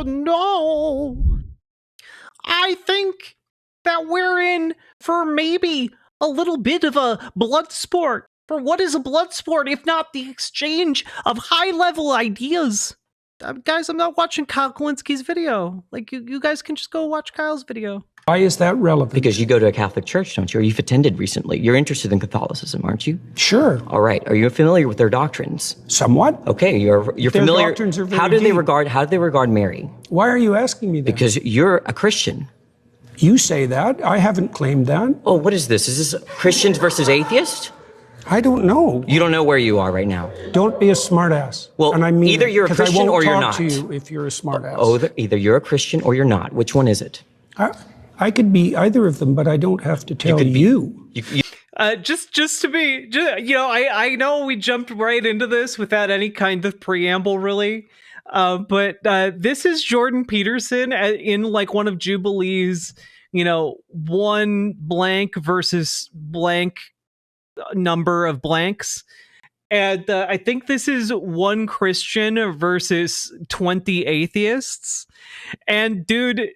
Oh no. I think that we're in for maybe a little bit of a blood sport. For what is a blood sport if not the exchange of high-level ideas? Guys, I'm not watching Kyle Kalinski's video. Like, you guys can just go watch Kyle's video. Why is that relevant? Because you go to a Catholic church, don't you? Or you've attended recently. You're interested in Catholicism, aren't you? Sure. All right. Are you familiar with their doctrines? Somewhat. Okay, you're familiar. Their doctrines are very how do they deep. regard Mary? Why are you asking me that? Because you're a Christian. You say that. I haven't claimed that. Oh, what is this? Is this Christians versus atheists? I don't know. You don't know where you are right now. Don't be a smartass. Well, and I mean either you're a Christian or you're not. I won't talk to you if you're a smartass. Oh, either you're a Christian or you're not. Which one is it? I could be either of them, but I don't have to tell you. Just to be, I know we jumped right into this without any kind of preamble, really. But this is Jordan Peterson in like one of Jubilee's, one blank versus blank number of blanks. And I think this is one Christian versus 20 atheists. And dude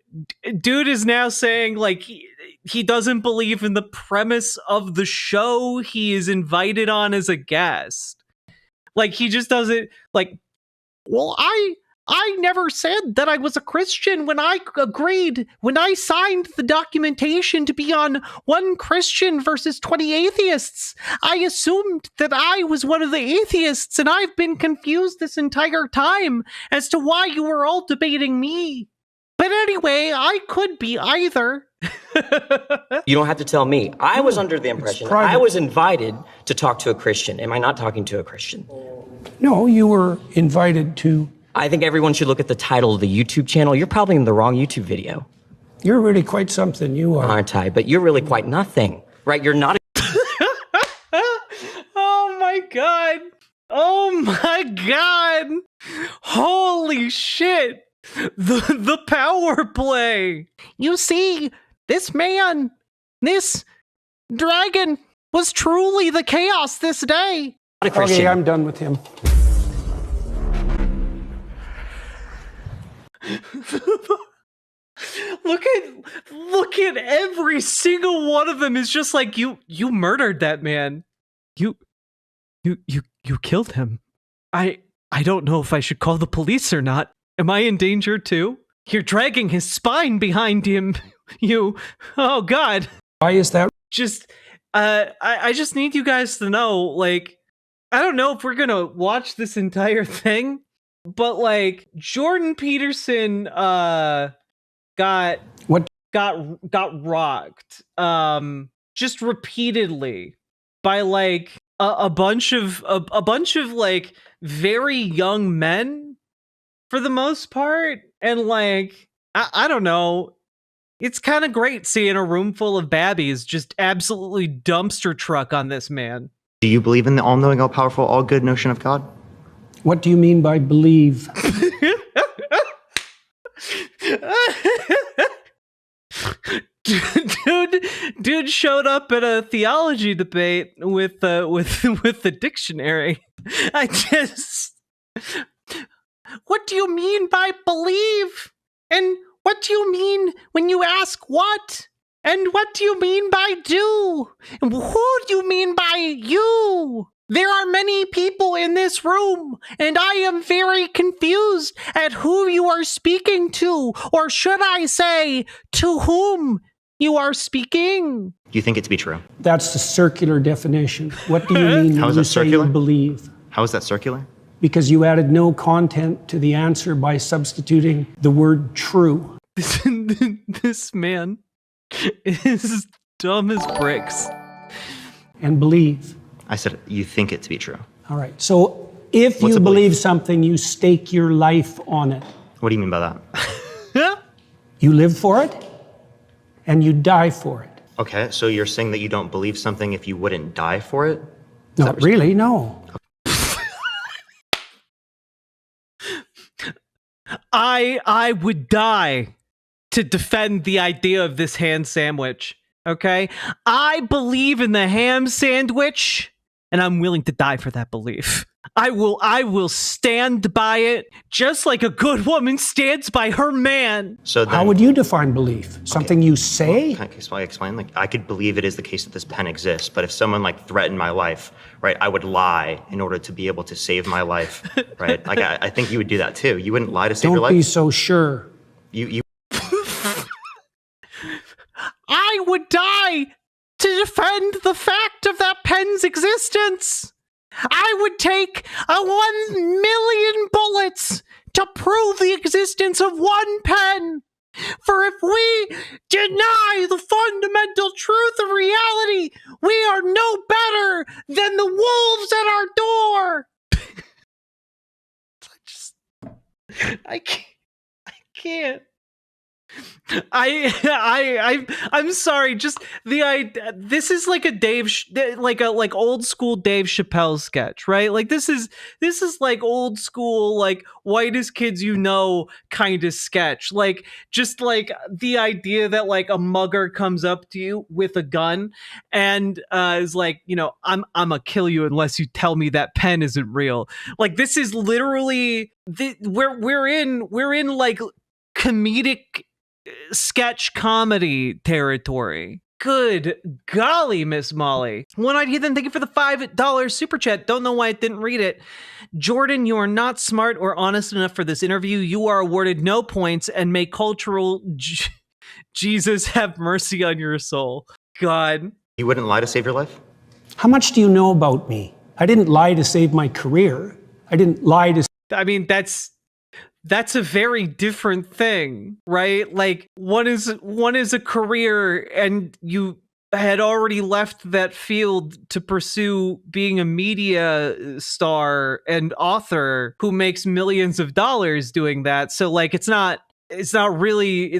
is now saying like he doesn't believe in the premise of the show he is invited on as a guest. Like he just doesn't like, well, I never said that I was a Christian when I signed the documentation to be on one Christian versus 20 atheists. I assumed that I was one of the atheists, and I've been confused this entire time as to why you were all debating me. But anyway, I could be either. You don't have to tell me. I was under the impression I was invited to talk to a Christian. Am I not talking to a Christian? No, you were invited to. I think everyone should look at the title of the YouTube channel. You're probably in the wrong YouTube video. You're really quite something, you are. Aren't I? But you're really quite nothing, right? You're not. Oh my God. Oh my God. Holy shit. The power play. You see, this dragon was truly the chaos this day. Okay, I'm done with him. Look at every single one of them is just like you murdered that man. You killed him. I don't know if I should call the police or not. Am I in danger too? You're dragging his spine behind him. Oh God. Why is that? Just I just need you guys to know, like, I don't know if we're gonna watch this entire thing. But like Jordan Peterson got rocked just repeatedly by like a bunch of like very young men for the most part, and like I don't know, it's kind of great seeing a room full of babbies just absolutely dumpster truck on this man. Do you believe in the all-knowing, all-powerful, all-good notion of God? What do you mean by believe? Dude showed up at a theology debate with the dictionary. What do you mean by believe? And what do you mean when you ask what? And what do you mean by do? And who do you mean by you? There are many people in this room, and I am very confused at who you are speaking to, or should I say, to whom you are speaking. Do you think it to be true? That's the circular definition. What do you mean How when is you that say circular? you believe? How is that circular? Because you added no content to the answer by substituting the word true. This man is dumb as bricks. And believe. I said, you think it to be true. All right. So if What's you a believe belief? something, you stake your life on it. What do you mean by that? You live for it, and you die for it. Okay, so you're saying that you don't believe something if you wouldn't die for it? Not really, no. I would die to defend the idea of this ham sandwich. Okay? I believe in the ham sandwich, and I'm willing to die for that belief. I will stand by it just like a good woman stands by her man. So then, How would you define belief? Something you say? Can I explain? Like, I could believe it is the case that this pen exists, but if someone like threatened my life, right, I would lie in order to be able to save my life, right? Like, I think you would do that too. You wouldn't lie to save your life. Don't be so sure. You I would die to defend the fact of that pen's existence. I would take 1,000,000 bullets to prove the existence of one pen. For if we deny the fundamental truth of reality, we are no better than the wolves at our door. I can't. I'm sorry. Just the idea. This is like a like old school Dave Chappelle sketch, right? Like this is like old school, like whitest kids you know kind of sketch. Like just like the idea that like a mugger comes up to you with a gun and is like, you know, I'm gonna kill you unless you tell me that pen isn't real. Like this is literally we're in like comedic sketch comedy territory. Good golly, Miss Molly. One-Eyed Heathen, thank you for the $5 super chat. Don't know why I didn't read it. Jordan, you are not smart or honest enough for this interview. You are awarded no points, and may cultural Jesus have mercy on your soul. God. You wouldn't lie to save your life? How much do you know about me? I didn't lie to save my career. I didn't lie to... I mean, that's a very different thing, right? Like one is a career, and you had already left that field to pursue being a media star and author who makes millions of dollars doing that. So like it's not really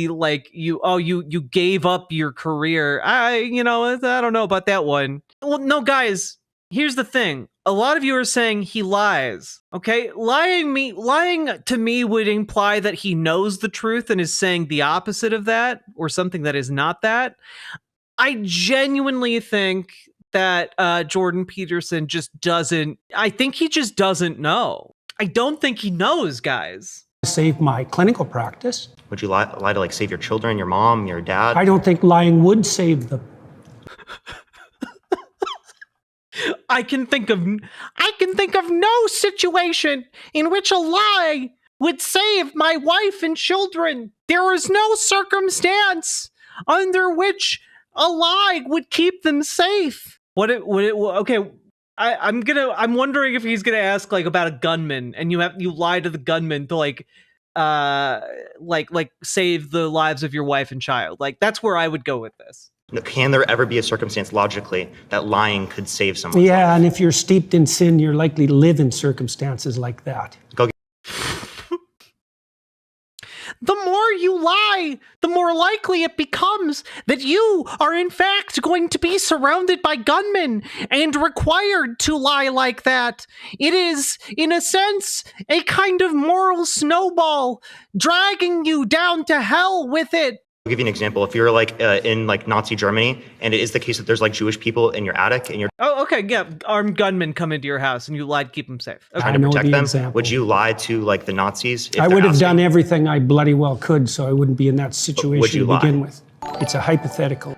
like you gave up your career. I don't know about that one. Well, no, guys, here's the thing. A lot of you are saying he lies. Okay, lying to me would imply that he knows the truth and is saying the opposite of that, or something that is not that. I genuinely think that Jordan Peterson just doesn't. I think he just doesn't know. I don't think he knows, guys. Save my clinical practice. Would you lie to like save your children, your mom, your dad? I don't think lying would save them. I can think of no situation in which a lie would save my wife and children. There is no circumstance under which a lie would keep them safe. Okay, I'm wondering if he's gonna ask like about a gunman, and you lie to the gunman to like save the lives of your wife and child. Like that's where I would go with this. Can there ever be a circumstance logically that lying could save someone? Yeah, and if you're steeped in sin, you're likely to live in circumstances like that. The more you lie, the more likely it becomes that you are in fact going to be surrounded by gunmen and required to lie like that. It is, in a sense, a kind of moral snowball, dragging you down to hell with it. I'll give you an example. If you're like in like Nazi Germany, and it is the case that there's like Jewish people in your attic, and you're armed gunmen come into your house, and you lie to keep them safe. Okay. Trying to protect them. Example. Would you lie to like the Nazis? I would have done everything I bloody well could, so I wouldn't be in that situation to begin with. It's a hypothetical.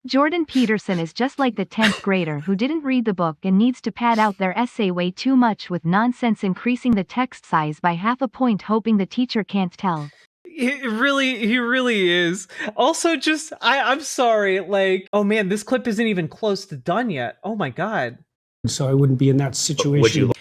Jordan Peterson is just like the 10th grader who didn't read the book and needs to pad out their essay way too much with nonsense, increasing the text size by half a point, hoping the teacher can't tell. He really is. Also, just I'm sorry, like, oh man, this clip isn't even close to done yet. Oh my god. So I wouldn't be in that situation.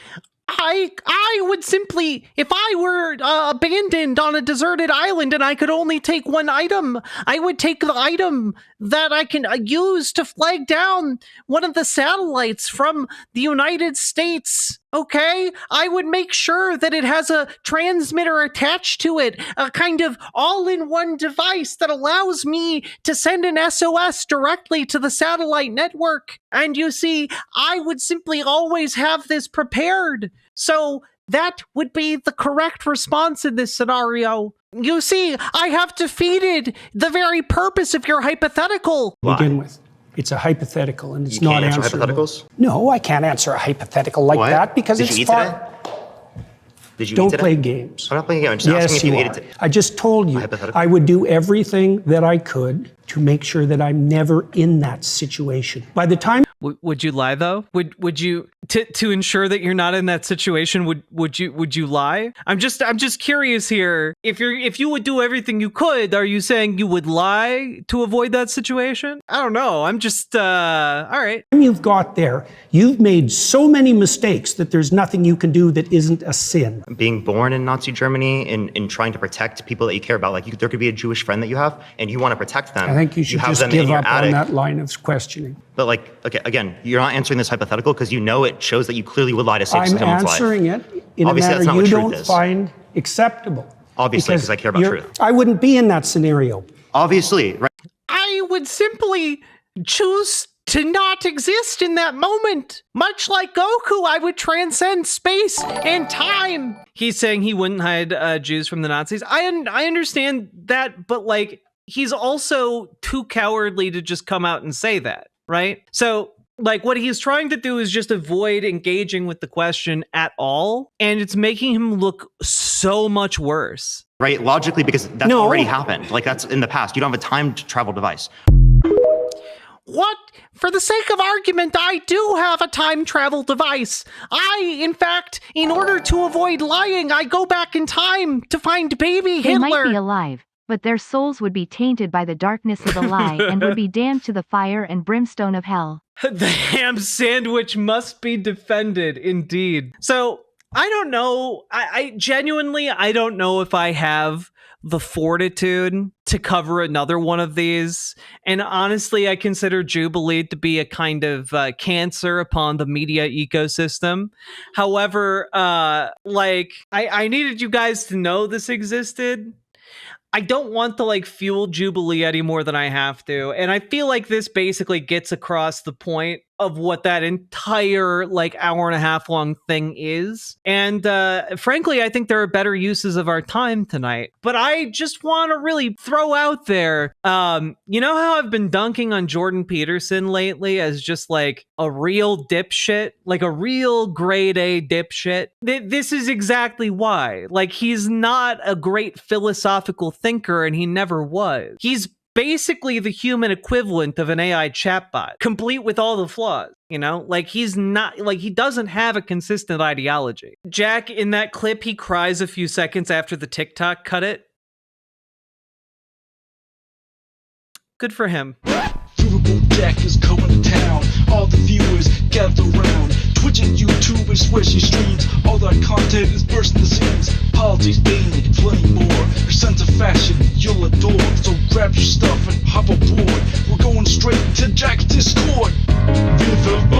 I would simply, if I were abandoned on a deserted island and I could only take one item, I would take the item that I can use to flag down one of the satellites from the United States. Okay, I would make sure that it has a transmitter attached to it, a kind of all-in-one device that allows me to send an SOS directly to the satellite network. And you see, I would simply always have this prepared. So that would be the correct response in this scenario. You see, I have defeated the very purpose of your hypothetical. Begin with. It's a hypothetical, and it's You not can't answer answerable. hypotheticals? No, I can't answer a hypothetical like What? that because Did it's you eat far. today? Did you eat Don't today? play games. I'm not playing a game. I'm just asking Yes, if you you ate are. it today. I just told you Hypothetical? I would do everything that I could to make sure that I'm never in that situation. By the time Would you lie though? Would you to ensure that you're not in that situation? Would you lie? I'm just curious here. If you would do everything you could, are you saying you would lie to avoid that situation? I don't know. I'm just all right. you've got there, you've made so many mistakes that there's nothing you can do that isn't a sin. Being born in Nazi Germany and trying to protect people that you care about, like there could be a Jewish friend that you have and you want to protect them. I think you should have just them give in your up on attic. that line of questioning. But like, okay, again, you're not answering this hypothetical because you know it shows that you clearly would lie to save I'm someone's answering life. it in Obviously, a that's manner not you what truth don't is. find acceptable. Obviously, because I care about you're- truth. I wouldn't be in that scenario. Obviously, right? I would simply choose to not exist in that moment. Much like Goku, I would transcend space and time. He's saying he wouldn't hide Jews from the Nazis. I understand that, but like he's also too cowardly to just come out and say that, right? So like what he's trying to do is just avoid engaging with the question at all, and it's making him look so much worse. Right? Logically, because that's No. already happened. Like that's in the past. You don't have a time travel device. What? For the sake of argument, I do have a time travel device. In fact, in order to avoid lying, I go back in time to find baby They might Hitler. be alive, but their souls would be tainted by the darkness of the lie and would be damned to the fire and brimstone of hell. The ham sandwich must be defended, indeed. So, I don't know. I genuinely, I don't know if I have the fortitude to cover another one of these. And honestly, I consider Jubilee to be a kind of cancer upon the media ecosystem. However, like, I needed you guys to know this existed. I don't want to like fuel Jubilee any more than I have to. And I feel like this basically gets across the point of what that entire like hour and a half long thing is. And frankly, I think there are better uses of our time tonight. But I just want to really throw out there, you know how I've been dunking on Jordan Peterson lately as just like a real dipshit, like a real grade A dipshit? This is exactly why. Like he's not a great philosophical thinker and he never was. He's basically the human equivalent of an AI chatbot, complete with all the flaws, you know? Like he's not, like he doesn't have a consistent ideology. Jack, in that clip, he cries a few seconds after the TikTok cut it. Good for him. Riverboat Jack is coming to town. All the viewers gather around. Twitch and YouTube and swishy streams. All that content is bursting the scenes. Politics, daily, plenty more. Your sense of fashion, you'll adore. So grab your stuff and hop aboard. We're going straight to Jack's Discord. Riverboat.